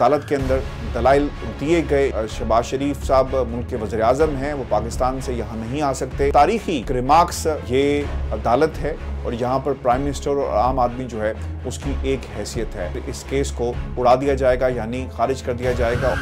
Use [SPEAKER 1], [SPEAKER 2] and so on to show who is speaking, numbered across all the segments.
[SPEAKER 1] अदालत के अंदर दलाइल दिए गए। शहबाज शरीफ साहब मुल्क के वज़ीर आज़म हैं, वो पाकिस्तान से यहाँ नहीं आ सकते। तारीखी रिमार्क्स ये अदालत है और यहाँ पर प्राइम मिनिस्टर और आम आदमी जो है उसकी एक हैसियत है। इस केस को उड़ा दिया जाएगा यानी खारिज कर दिया जाएगा।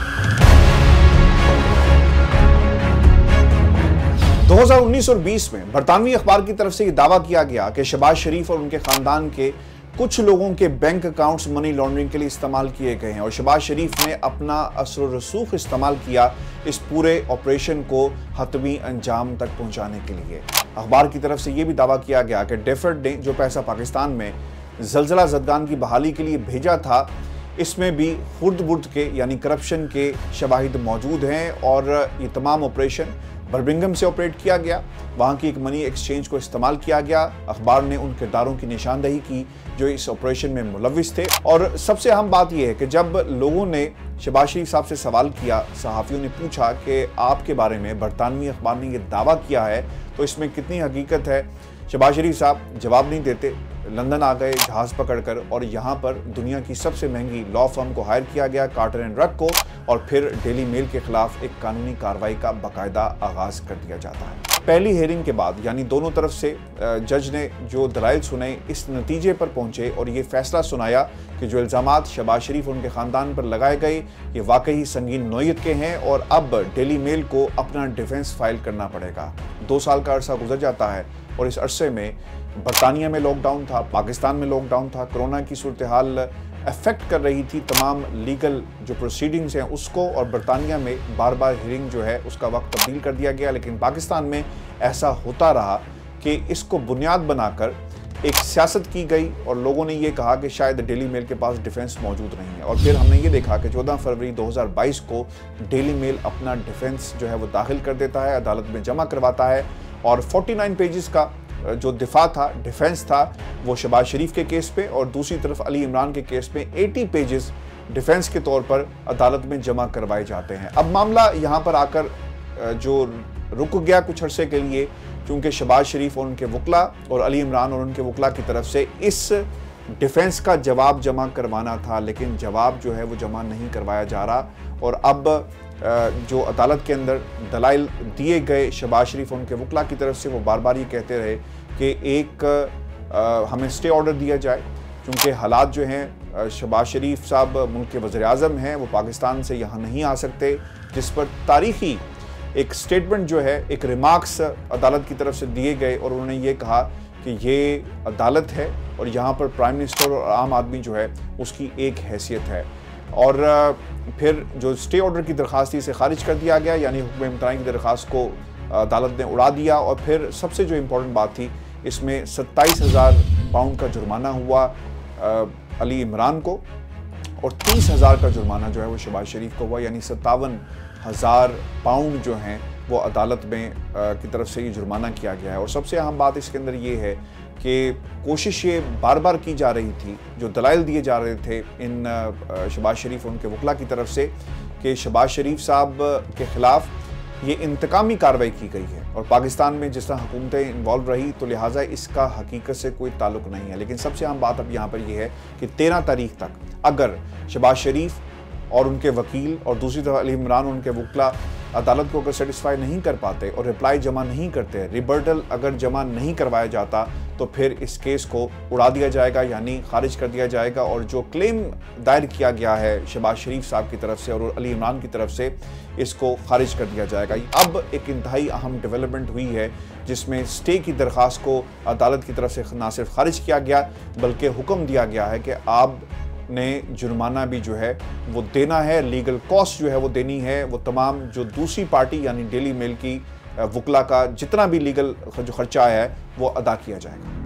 [SPEAKER 1] 2019 और 20 में बरतानवी अखबार की तरफ से ये दावा किया गया कि शहबाज शरीफ और उनके खानदान के कुछ लोगों के बैंक अकाउंट्स मनी लॉन्ड्रिंग के लिए इस्तेमाल किए गए हैं और शहबाज शरीफ ने अपना असर रसूख इस्तेमाल किया इस पूरे ऑपरेशन को हतमी अंजाम तक पहुंचाने के लिए। अखबार की तरफ से यह भी दावा किया गया कि डेफर्ड ने जो पैसा पाकिस्तान में जलजला ज़दगान की बहाली के लिए भेजा था, इसमें भी खुर्द-बुर्द के यानी करप्शन के शवाहिद मौजूद हैं और ये तमाम ऑपरेशन बर्मिंघम से ऑपरेट किया गया। वहाँ की एक मनी एक्सचेंज को इस्तेमाल किया गया। अखबार ने उन किरदारों की निशानदही की जो इस ऑपरेशन में मुलविस थे। और सबसे अहम बात यह है कि जब लोगों ने शहबाज शरीफ साहब से सवाल किया, सहाफ़ियों ने पूछा कि आपके बारे में बरतानवी अखबार ने यह दावा किया है तो इसमें कितनी हकीकत है, शहबाज शरीफ साहब जवाब नहीं देते। लंदन आ गए जहाज़ पकड़कर और यहाँ पर दुनिया की सबसे महंगी लॉ फर्म को हायर किया गया, कार्टर एंड रक को, और फिर डेली मेल के खिलाफ एक कानूनी कार्रवाई का बाकायदा आगाज़ कर दिया जाता है। पहली हेयरिंग के बाद यानी दोनों तरफ से जज ने जो दलाइल सुने, इस नतीजे पर पहुंचे और ये फैसला सुनाया कि जो इल्ज़ामात शहबाज शरीफ और उनके ख़ानदान पर लगाए गए ये वाकई संगीन नौयत के हैं और अब डेली मेल को अपना डिफेंस फाइल करना पड़ेगा। 2 साल का अरसा गुजर जाता है और इस अरसे में बरतानिया में लॉकडाउन था, पाकिस्तान में लॉकडाउन था, कोरोना की सूरत हाल अफेक्ट कर रही थी तमाम लीगल जो प्रोसीडिंग्स हैं उसको, और बरतानिया में बार बार हियरिंग जो है उसका वक्त तब्दील कर दिया गया। लेकिन पाकिस्तान में ऐसा होता रहा कि इसको बुनियाद बनाकर एक सियासत की गई और लोगों ने ये कहा कि शायद डेली मेल के पास डिफेंस मौजूद नहीं है। और फिर हमने ये देखा कि 14 फरवरी 2022 को डेली मेल अपना डिफेंस जो है वो दाखिल कर देता है, अदालत में जमा करवाता है और 49 पेजेस का जो दिफा था, डिफेंस था, वो शहबाज शरीफ के केस पे, और दूसरी तरफ अली इमरान के केस पे 80 पेजेस डिफेंस के तौर पर अदालत में जमा करवाए जाते हैं। अब मामला यहाँ पर आकर जो रुक गया कुछ अरसे के लिए, क्योंकि शहबाज शरीफ और उनके वकला और अली इमरान और उनके वकला की तरफ से इस डिफेंस का जवाब जमा करवाना था, लेकिन जवाब जो है वो जमा नहीं करवाया जा रहा। और अब जो अदालत के अंदर दलाइल दिए गए शहबाज शरीफ और उनके वकला की तरफ से, वो बार बार ये कहते रहे कि एक हमें स्टे ऑर्डर दिया जाए, क्योंकि हालात जो हैं, शहबाज शरीफ साहब मुल्क के वज़ीर आज़म हैं, वो पाकिस्तान से यहाँ नहीं आ सकते, जिस पर तारीखी एक स्टेटमेंट जो है, एक रिमार्क्स अदालत की तरफ से दिए गए और उन्होंने ये कहा कि ये अदालत है और यहाँ पर प्राइम मिनिस्टर और आम आदमी जो है उसकी एक हैसियत है। और फिर जो स्टे ऑर्डर की दरख्वास्त थी इसे खारिज कर दिया गया, यानी हुक्म इम्तनाई की दरख्वास्त को अदालत ने उड़ा दिया। और फिर सबसे जो इम्पोर्टेंट बात थी, इसमें 27,000 पाउंड का जुर्माना हुआ अली इमरान को और 30,000 का जुर्माना जो है वो शहबाज शरीफ को हुआ, यानी 57,000 पाउंड जो हैं वो अदालत में की तरफ से ये जुर्माना किया गया है। और सबसे अहम बात इसके अंदर ये है कि कोशिश ये बार बार की जा रही थी, जो दलाइल दिए जा रहे थे इन शहबाज शरीफ और उनके वकला की तरफ से, कि शहबाज शरीफ साहब के ख़िलाफ़ ये इंतकामी कार्रवाई की गई है और पाकिस्तान में जिस तरह हुकूमतें इन्वॉल्व रही तो लिहाजा इसका हकीकत से कोई ताल्लुक नहीं है। लेकिन सबसे अहम बात अब यहाँ पर यह है कि 13 तारीख तक अगर शहबाज शरीफ और उनके वकील और दूसरी तरफ अली इमरान और उनके वकला अदालत को अगर सेटिस्फाई नहीं कर पाते और रिप्लाई जमा नहीं करते, रिबर्टल अगर जमा नहीं करवाया जाता, तो फिर इस केस को उड़ा दिया जाएगा यानी खारिज कर दिया जाएगा। और जो क्लेम दायर किया गया है शहबाज शरीफ साहब की तरफ से और अली इमरान की तरफ से, इसको खारिज कर दिया जाएगा। अब एक इंतहाई अहम डेवलपमेंट हुई है जिसमें स्टे की दरख्वास्त को अदालत की तरफ से ना सिर्फ खारिज किया गया बल्कि हुक्म दिया गया है कि आप ने जुर्माना भी जो है वो देना है, लीगल कॉस्ट जो है वो देनी है, वो तमाम जो दूसरी पार्टी यानी डेली मेल की वकला का जितना भी लीगल जो खर्चा है वो अदा किया जाएगा।